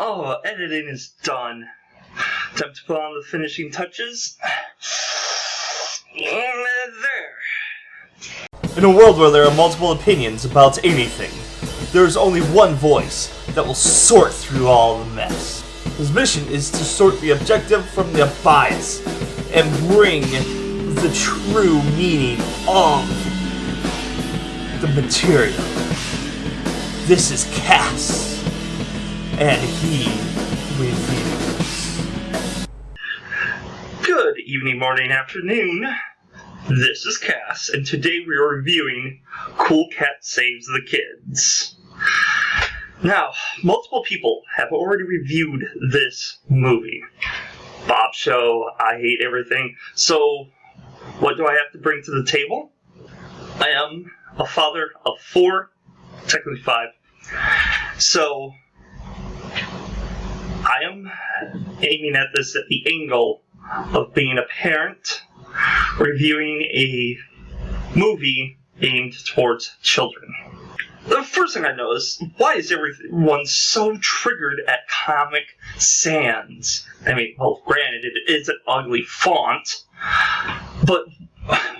Oh, editing is done. Time to put on the finishing touches. And there. In a world where there are multiple opinions about anything, there is only one voice that will sort through all the mess. His mission is to sort the objective from the bias and bring the true meaning of the material. This is Cass, and he reviews. Good evening, morning, afternoon. This is Cass, and today we are reviewing Cool Cat Saves the Kids. Now, multiple people have already reviewed this movie. Bob Show, I Hate Everything. So, what do I have to bring to the table? I am a father of 4, technically 5. So, I am aiming at this at the angle of being a parent reviewing a movie aimed towards children. The first thing I noticed, why is everyone so triggered at Comic Sans? I mean, well, granted, it is an ugly font, but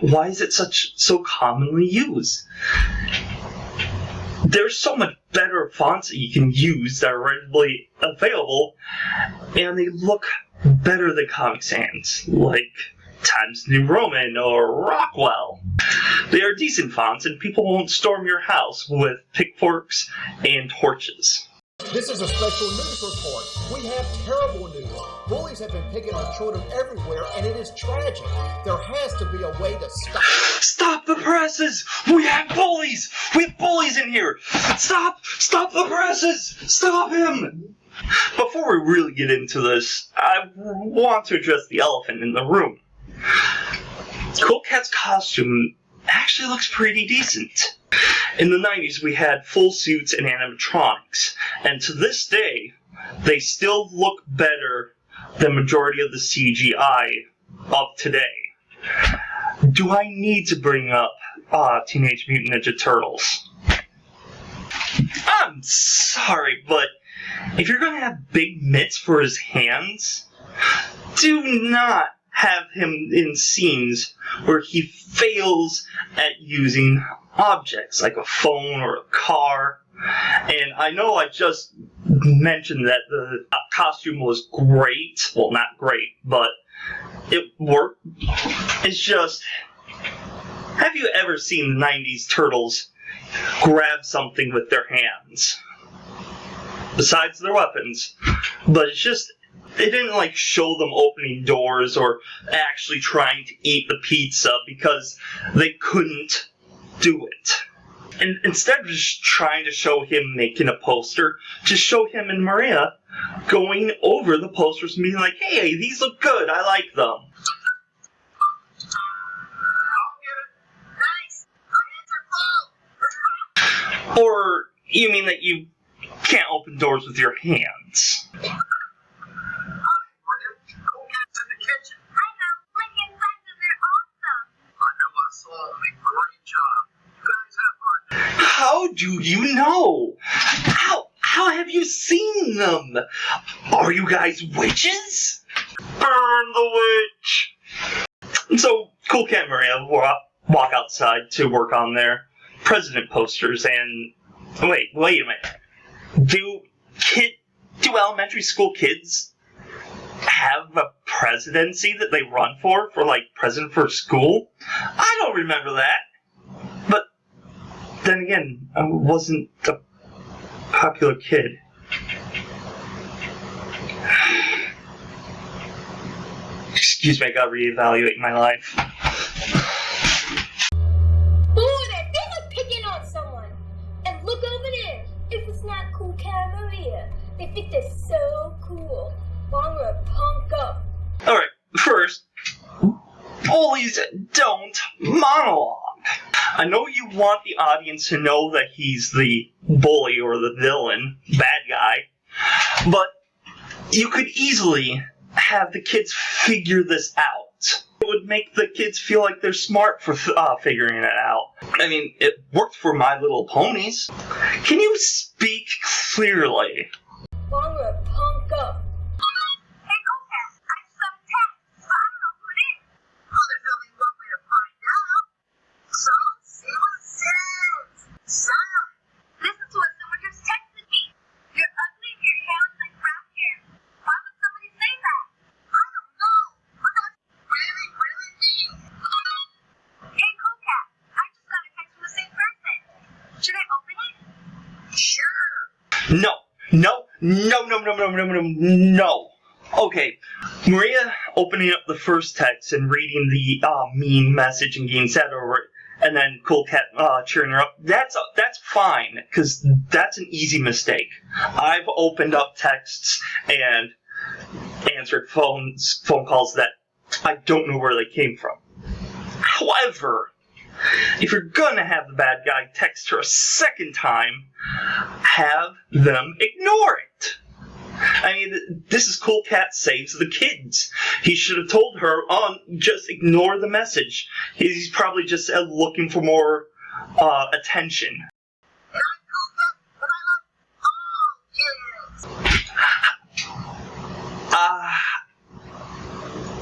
why is it so commonly used? There's so much better fonts that you can use that are readily available, and they look better than Comic Sans, like Times New Roman or Rockwell. They are decent fonts, and people won't storm your house with pitchforks and torches. This is a special news report. We have terrible news. Bullies have been picking on children everywhere, and it is tragic. There has to be a way to stop. Stop the presses! We have bullies! We have bullies in here! Stop the presses! Stop him! Before we really get into this, I want to address the elephant in the room. Cool Cat's costume actually looks pretty decent. In the 90s, we had full suits and animatronics, and to this day, they still look better than majority of the CGI of today. Do I need to bring up Teenage Mutant Ninja Turtles? I'm sorry, but if you're going to have big mitts for his hands, do not have him in scenes where he fails at using objects like a phone or a car. And I know I just mentioned that the costume was great. Well, not great, but it worked. It's just, have you ever seen the 90s Turtles grab something with their hands? Besides their weapons. But it's just, they didn't show them opening doors or actually trying to eat the pizza because they couldn't do it. And instead of just trying to show him making a poster, just show him and Maria going over the posters and being like, hey, these look good, I like them. Or you mean that you can't open doors with your hands? How do you know? How have you seen them? Are you guys witches? Burn the witch! So, Cool Cat and Maria walk outside to work on their president posters, and wait a minute. Do elementary school kids have a presidency that they run for president for school? I don't remember that. But then again, I wasn't a popular kid. Excuse me, I gotta reevaluate my life. Ooh, they feel like picking on someone. And look over there. If it's not Cool Cat and Maria, they think they're so cool. Well, I'm gonna punk up. Alright, first, bullies don't monologue. I know you want the audience to know that he's the bully or the villain, bad guy, but you could easily have the kids figure this out. It would make the kids feel like they're smart for figuring it out. I mean, it worked for My Little Ponies. Can you speak clearly? Well, I'm gonna No. Okay, Maria opening up the first text and reading the mean message and getting sad over it, and then Cool Cat cheering her up. That's fine, because that's an easy mistake. I've opened up texts and answered phone calls that I don't know where they came from. However, if you're gonna have the bad guy text her a second time, have them ignore it. I mean, this is Cool Cat Saves the Kids. He should have told her, just ignore the message. He's probably just looking for more attention.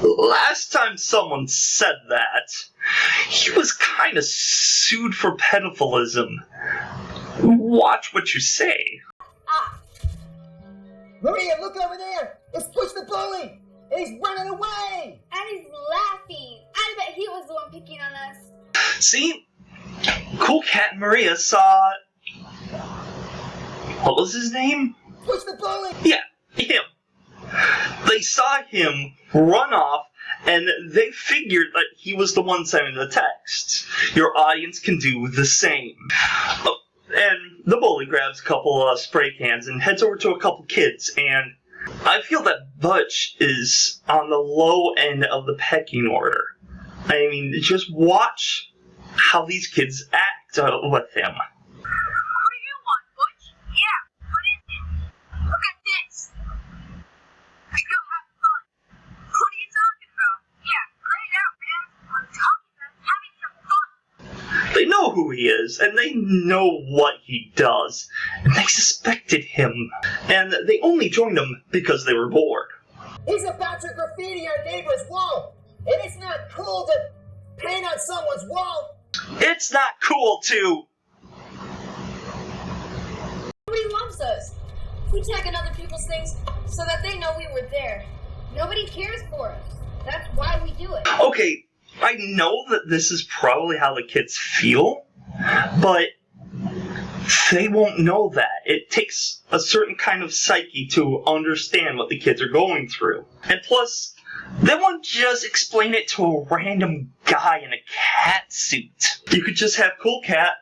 Last time someone said that, he was kind of sued for pedophilism. Watch what you say. Maria, look over there! It's Push the Bully! And he's running away! And he's laughing. I bet he was the one picking on us. See? Cool Cat and Maria saw... What was his name? Push the Bully! Yeah, him. They saw him run off, and they figured that he was the one sending the texts. Your audience can do the same. Oh, and the bully grabs a couple spray cans and heads over to a couple kids, and I feel that Butch is on the low end of the pecking order. I mean, just watch how these kids act with him. What do you want, Butch? Yeah, what is it? Look at this. I go have fun. What are you talking about? Yeah, lay it out, man. I'm talking about having some fun. They know who he is, and they know what he does, and they suspected him, and they only joined him because they were bored. He's about to graffiti our neighbor's wall! And it's not cool to paint on someone's wall! It's not cool to... Nobody loves us. We tag on other people's things so that they know we were there. Nobody cares for us. That's why we do it. Okay, I know that this is probably how the kids feel, but they won't know that. It takes a certain kind of psyche to understand what the kids are going through. And plus, they won't just explain it to a random guy in a cat suit. You could just have Cool Cat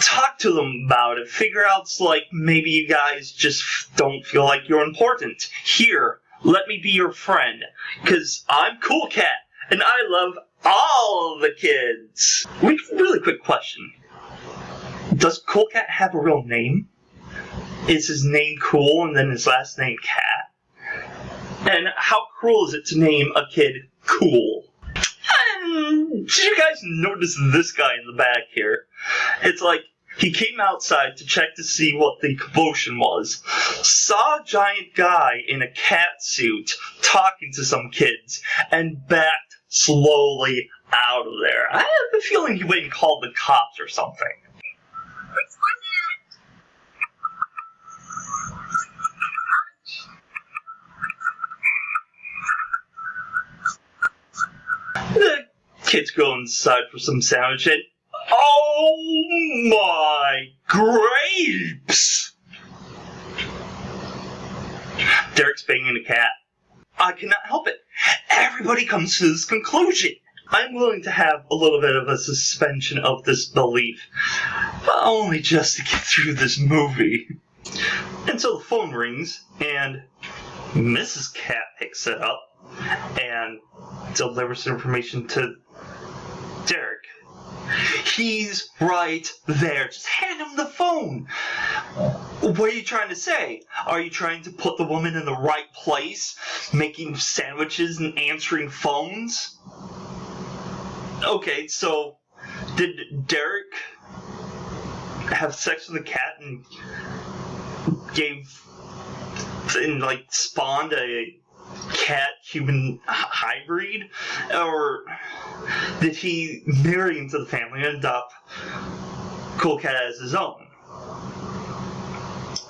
talk to them about it, figure out, like, maybe you guys just don't feel like you're important. Here, let me be your friend, because I'm Cool Cat, and I love all of the kids. Really quick question. Does Cool Cat have a real name? Is his name Cool and then his last name Cat? And how cruel is it to name a kid Cool? And did you guys notice this guy in the back here? It's like he came outside to check to see what the commotion was, saw a giant guy in a cat suit talking to some kids, and backed slowly out of there. I have a feeling he went and called the cops or something. The kids go inside for some sandwich and... Oh my grapes! Derek's banging a cat. I cannot help it. Everybody comes to this conclusion. I'm willing to have a little bit of a suspension of disbelief, but only just to get through this movie. And so the phone rings, and Mrs. Cat picks it up and delivers information to Derek. He's right there. Just hand him the phone. What are you trying to say? Are you trying to put the woman in the right place, making sandwiches and answering phones? Okay, so did Derek have sex with a cat and spawned a cat-human hybrid? Or did he marry into the family and adopt Cool Cat as his own?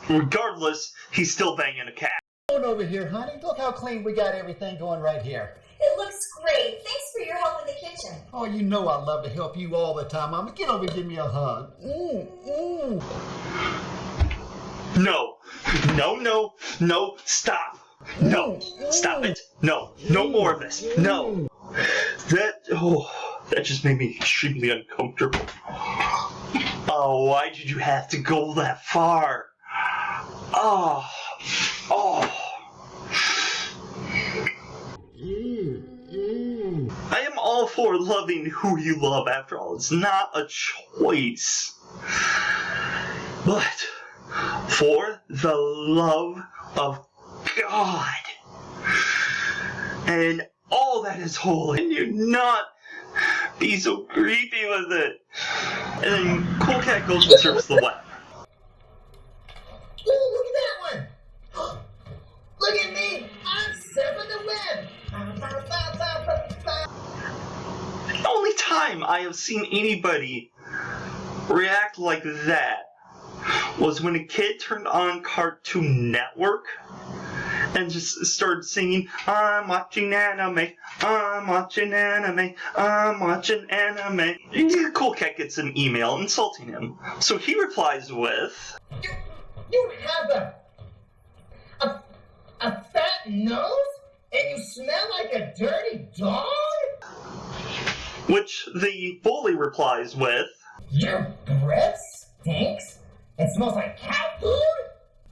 Regardless, he's still banging a cat. Come on over here, honey. Look how clean we got everything going right here. It looks great. Thanks for your help in the kitchen. Oh, you know I love to help you all the time, Mama. Get over and give me a hug. No, stop. No, stop it. No more of this. No. That just made me extremely uncomfortable. Oh, why did you have to go that far? Oh. I am all for loving who you love, after all. It's not a choice. But for the love of God and all that is holy, and you not be so creepy with it. And then Cool Cat goes and surfs the web. Ooh, look at that one! Look at me! I'm surfing the web! The only time I have seen anybody react like that was when a kid turned on Cartoon Network and just started singing, I'm watching anime, I'm watching anime, I'm watching anime. Cool Cat gets an email insulting him. So he replies with, You have a fat nose? And you smell like a dirty dog? which the bully replies with, Your breath stinks? It smells like cat food?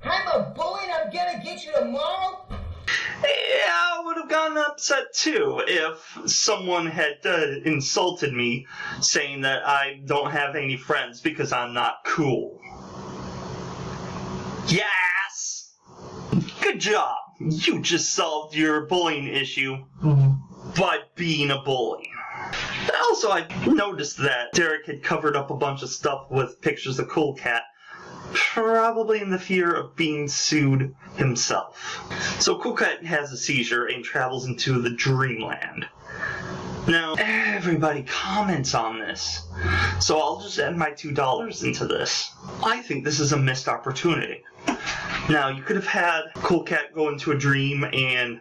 I'm a bully and I'm gonna get you tomorrow? yeah, I would have gotten upset too if someone had insulted me saying that I don't have any friends because I'm not cool. Yes! Good job. You just solved your bullying issue by being a bully. Also, I noticed that Derek had covered up a bunch of stuff with pictures of Cool Cat, probably in the fear of being sued himself. So Cool Cat has a seizure and travels into the dreamland. Now, everybody comments on this, so I'll just add my $2 into this. I think this is a missed opportunity. Now, you could have had Cool Cat go into a dream and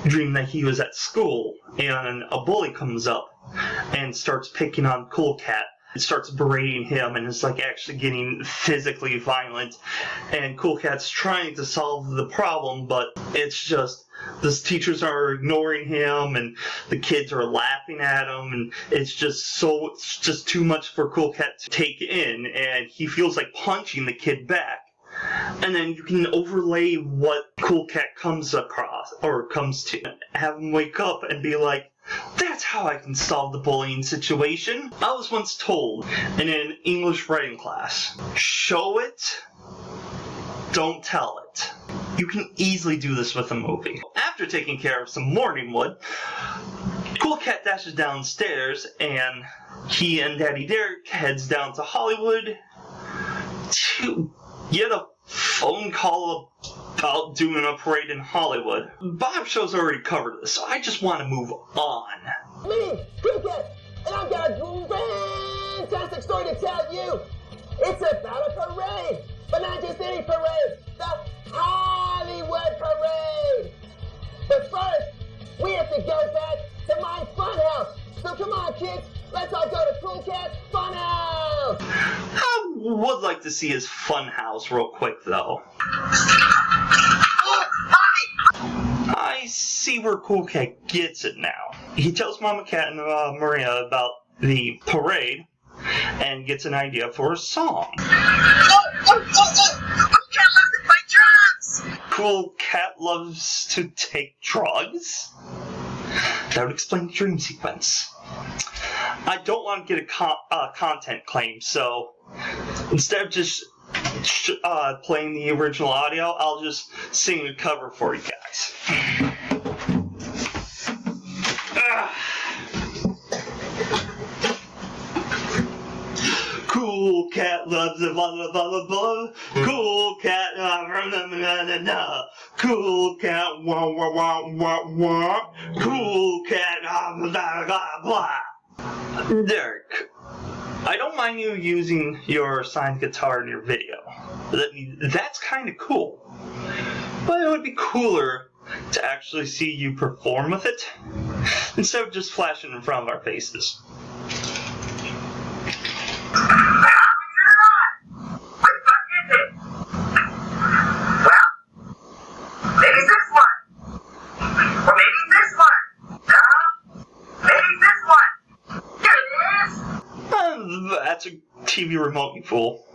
dream that he was at school, and a bully comes up and starts picking on Cool Cat. It starts berating him and is like actually getting physically violent, and Cool Cat's trying to solve the problem, but it's just the teachers are ignoring him and the kids are laughing at him, and it's just too much for Cool Cat to take in, and he feels like punching the kid back. And then you can overlay what Cool Cat comes across, or comes to, have him wake up and be like, that's how I can solve the bullying situation. I was once told in an English writing class, show it, don't tell it. You can easily do this with a movie. After taking care of some morning wood, Cool Cat dashes downstairs and he and Daddy Derek heads down to Hollywood to get a phone call about doing a parade in Hollywood. Bob Show's already covered this, so I just want to move on. Me, Cool Cat, and I've got a fantastic story to tell you. It's about a parade, but not just any parade, the Hollywood Parade. But first, we have to go back to my fun house. So come on, kids, let's all go to Cool Cat's fun house. I would like to see his fun house real quick, though. I see where Cool Cat gets it now. He tells Mama Cat and Maria about the parade and gets an idea for a song. Cool Cat loves to take drugs? That would explain the dream sequence. I don't want to get a content claim, so instead of just playing the original audio, I'll just sing a cover for you guys. Cool Cat loves the blah blah blah blah blah. Cool Cat Cool Cat wah wah wah wah wah. Cool Cat blah blah blah blah. Derek, I don't mind you using your signed guitar in your video. That's kind of cool. But it would be cooler to actually see you perform with it instead of just flashing in front of our faces. That's a TV remote, you fool.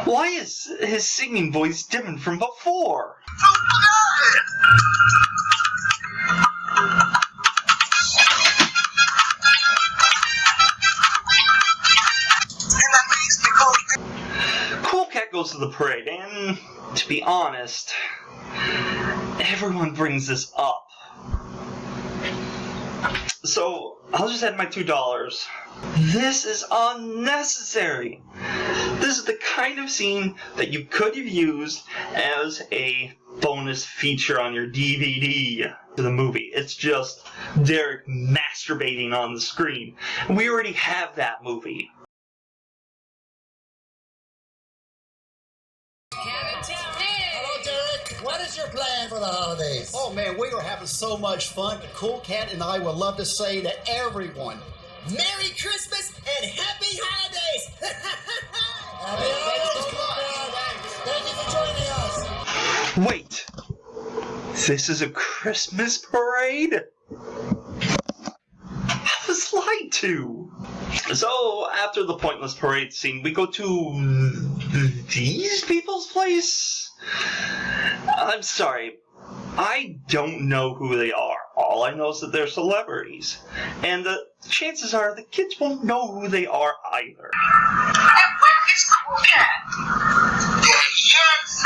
Why is his singing voice different from before? Cool Cat goes to the parade, and to be honest, everyone brings this up. So, I'll just add my $2. This is unnecessary. This is the kind of scene that you could have used as a bonus feature on your DVD to the movie. It's just Derek masturbating on the screen. We already have that movie. Hello, Derek. What is your plan for the holidays? Oh man, we are having so much fun. Cool Cat and I would love to say to everyone, Merry Christmas and Happy Holidays! Happy Holidays, Cool Cat. Thank you for joining us. Wait, this is a Christmas parade? I was lied to. So, after the pointless parade scene, we go to these people's place? I'm sorry, I don't know who they are. All I know is that they're celebrities. And the chances are the kids won't know who they are either. And where is Cool Cat? Yes!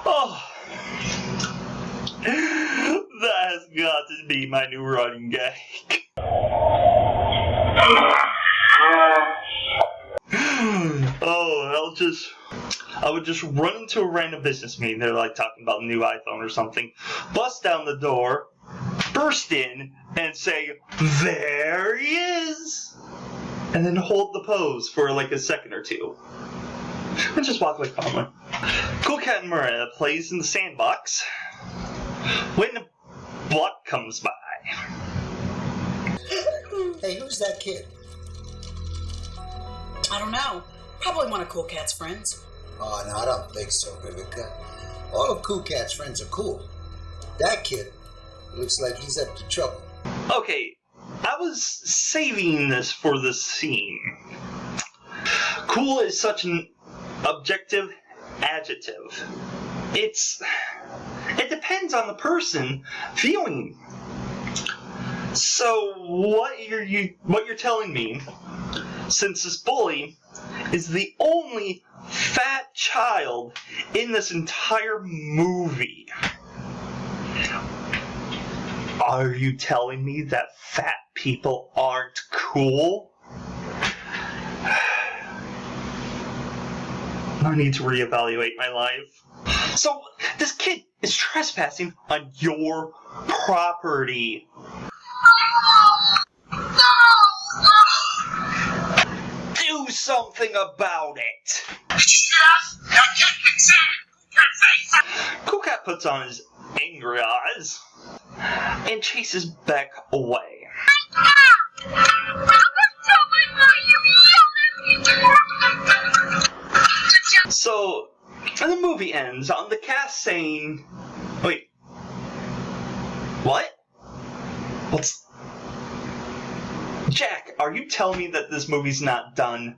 Oh, that has got to be my new running gag. I would just run into a random business meeting. They're like talking about the new iPhone or something. Bust down the door, burst in, and say, "There he is!" And then hold the pose for like a second or two. And just walk away calmly. Cool Cat and Miranda plays in the sandbox when Buck comes by. hey, who's that kid? I don't know. Probably one of Cool Cat's friends. Oh, no, I don't think so, Vivica. All of Cool Cat's friends are cool. That kid looks like he's up to trouble. Okay, I was saving this for this scene. Cool is such an objective adjective. It depends on the person feeling. So what you're telling me, since this bully is the only fat child in this entire movie, are you telling me that fat people aren't cool? I need to reevaluate my life. So, this kid is trespassing on your property. Do something about it! Cool Cat puts on his angry eyes and chases Beck away. So, and the movie ends on the cast saying, wait, what? What's... Jack, are you telling me that this movie's not done?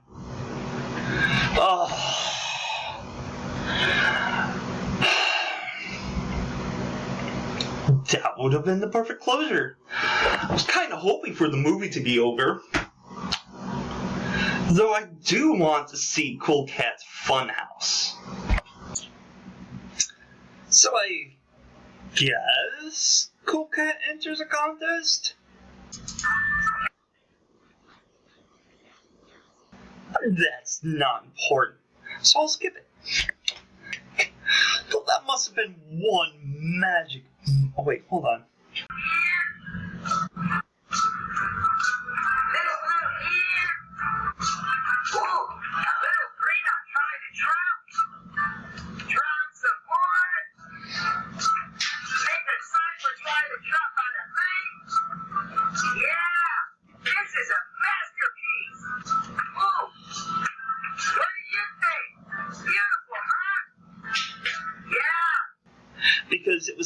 Oh... That would have been the perfect closure. I was kind of hoping for the movie to be over. Though I do want to see Cool Cat's Funhouse. So I guess Cool Cat enters a contest? That's not important, so I'll skip it. Though that must have been one magic... Oh wait, hold on.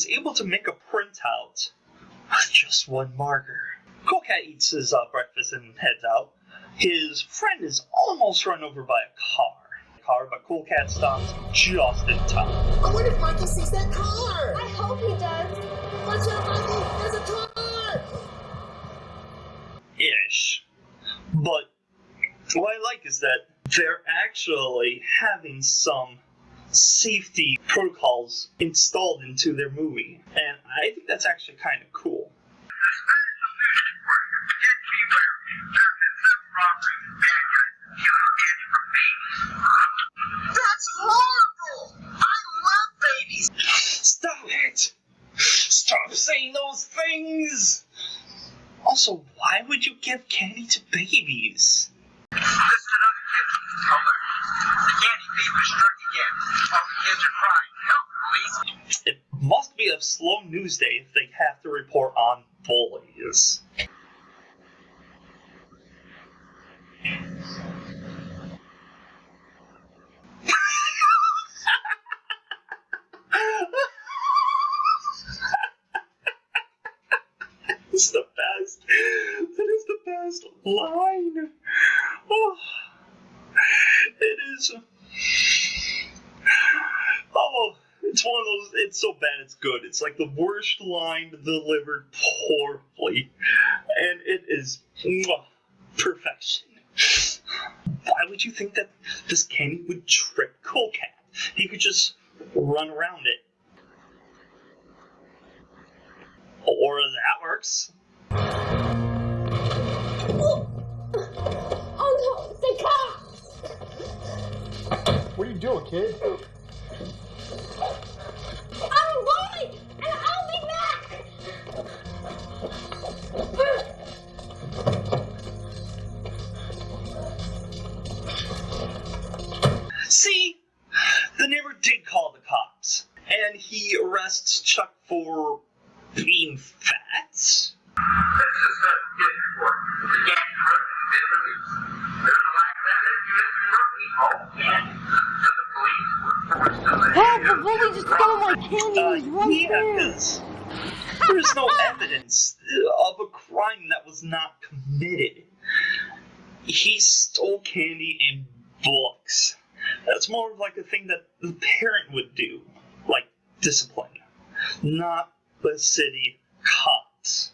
was able to make a printout with just one marker. Cool Cat eats his breakfast and heads out. His friend is almost run over by a car, but Cool Cat stops just in time. I wonder if Mikey sees that car. I hope he does. Watch out, Mikey! There's a car! Ish. But what I like is that they're actually having some safety protocols installed into their movie. And I think that's actually kind of cool. That's horrible! I love babies! Stop it! Stop saying those things! Also, why would you give candy to babies? Listen, other kids. Alert. The candy fever struck again. All the kids are crying. Help, police. It must be a slow news day if they have to report on bullies. It's the best. That is the best line. Oh, it is. Oh, it's one of those. It's so bad it's good. It's like the worst line delivered poorly, and it is perfection. Why would you think that this candy would trick Cool Cat? He could just run around it. Or that works. Oh no, the cops! What are you doing, kid? I'm a bully, and I'll be back! See? The neighbor did call the cops. And he arrests Chuck for being fat? This is the kid report. The candy broke and been released. There's a lack of evidence you didn't candy. So the police were forced to let Help! The bully just stole my candy! He's right Yeah, there! 'cause there's no evidence of a crime that was not committed. He stole candy and books. That's more of like a thing that the parent would do, like discipline, not the city cops.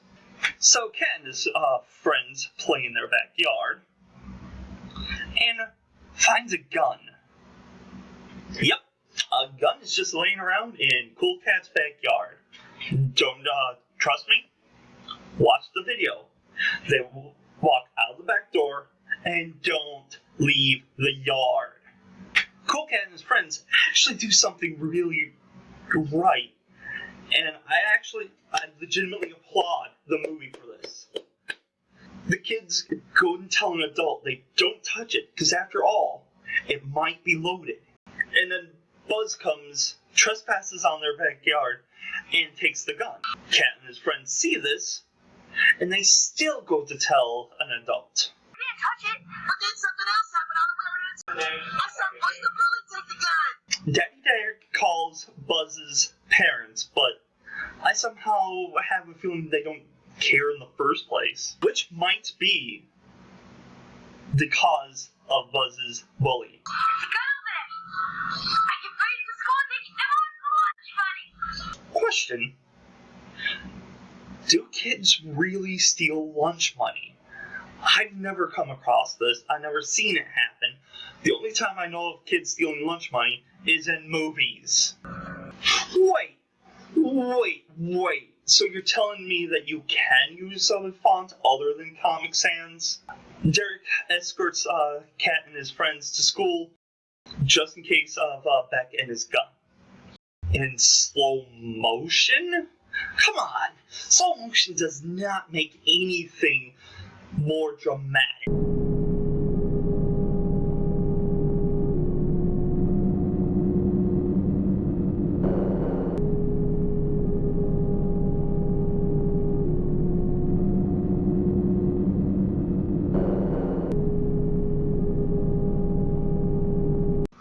So Cat and his friends play in their backyard and finds a gun. Yep, a gun is just laying around in Cool Cat's backyard. Don't trust me? Watch the video. They will walk out the back door and don't leave the yard. Cool Cat and his friends actually do something really right. And I legitimately applaud the movie for this. The kids go and tell an adult they don't touch it, because after all, it might be loaded. And then Buzz comes, trespasses on their backyard, and takes the gun. Cat and his friends see this, and they still go to tell an adult. I didn't touch it, but then something else happened on the way over to I saw Buzz the bully take the gun. Daddy Derek calls Buzz's parents, but I somehow have a feeling they don't care in the first place, which might be the cause of Buzz's bullying. It's a gun over there. I can bring it to school and take everyone's lunch money. Question: do kids really steal lunch money? I've never come across this. I've never seen it happen. The only time I know of kids stealing lunch money is in movies. Wait. So you're telling me that you can use a font other than Comic Sans? Derek escorts Cat and his friends to school just in case of Beck and his gun. In slow motion? Come on! Slow motion does not make anything more dramatic.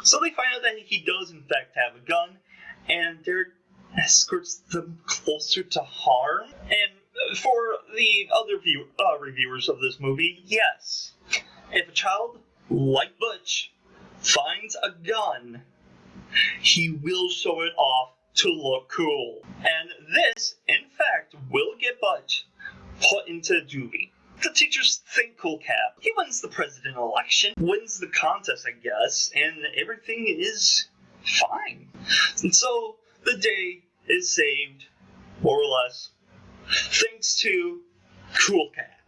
So they find out that he does in fact have a gun, and Derek escorts them closer to harm. And for the other reviewers of this movie, yes, if a child like Butch finds a gun, he will show it off to look cool. And this, in fact, will get Butch put into juvie. The teachers think Cool Cat. He wins the president election, wins the contest, I guess, and everything is fine. And so the day is saved, more or less, thanks to Cool Cat.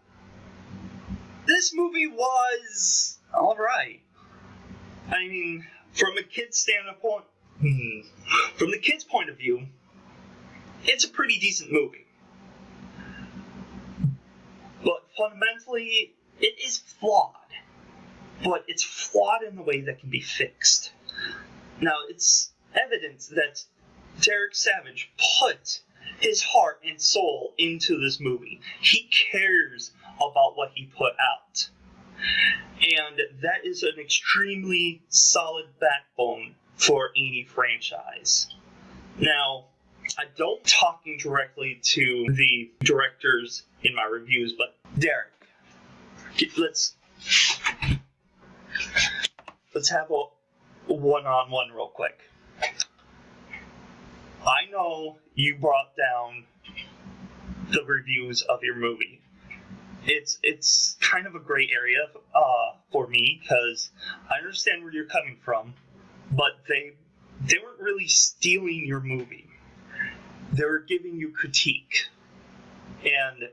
This movie was alright. I mean, from a kid's standpoint, from the kid's point of view, it's a pretty decent movie. But fundamentally, it is flawed. But it's flawed in a way that can be fixed. Now, it's evident that Derek Savage put his heart and soul into this movie. He cares about what he put out. And that is an extremely solid backbone for any franchise. Now, I don't talking directly to the directors in my reviews, but Derek, let's have a one-on-one real quick. I know you brought down the reviews of your movie. It's kind of a gray area for me, because I understand where you're coming from, but they weren't really stealing your movie. They were giving you critique. And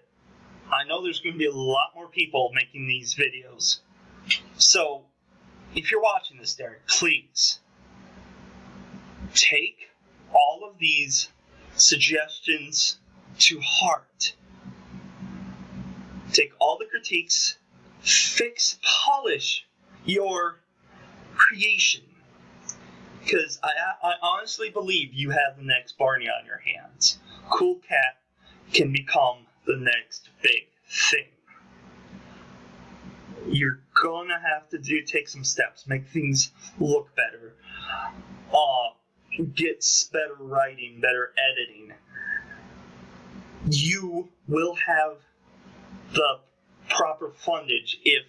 I know there's going to be a lot more people making these videos. So, if you're watching this, Derek, please take all of these suggestions to heart. Take all the critiques, polish your creation. Because I honestly believe you have the next Barney on your hands. Cool Cat can become the next big thing. You're gonna have to take some steps, make things look better, get better writing, better editing. You will have the proper fundage if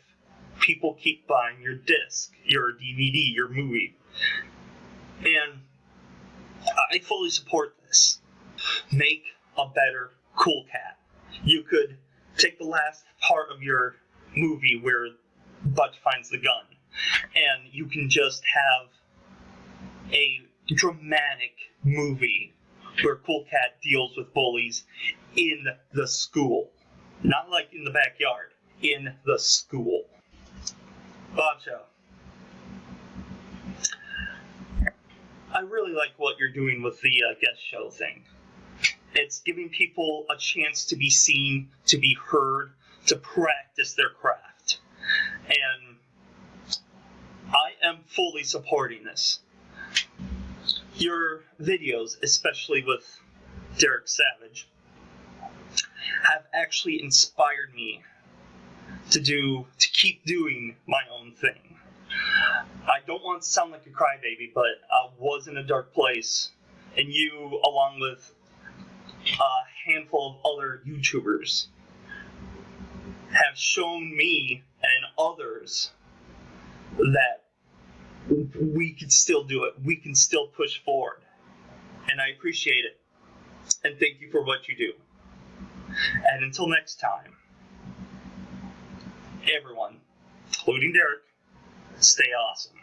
people keep buying your disc, your DVD, your movie. And I fully support this. Make a better Cool Cat. You could take the last part of your movie where Butch finds the gun, and you can just have a dramatic movie where Cool Cat deals with bullies in the school. Not like in the backyard, in the school. Bombshell. I really like what you're doing with the guest show thing. It's giving people a chance to be seen, to be heard, to practice their craft. And I am fully supporting this. Your videos, especially with Derek Savage, have actually inspired me to keep doing my own thing. I don't want to sound like a crybaby, but I was in a dark place, and you, along with a handful of other YouTubers, have shown me and others that we can still do it. We can still push forward. And I appreciate it. And thank you for what you do. And until next time, everyone, including Derek, stay awesome.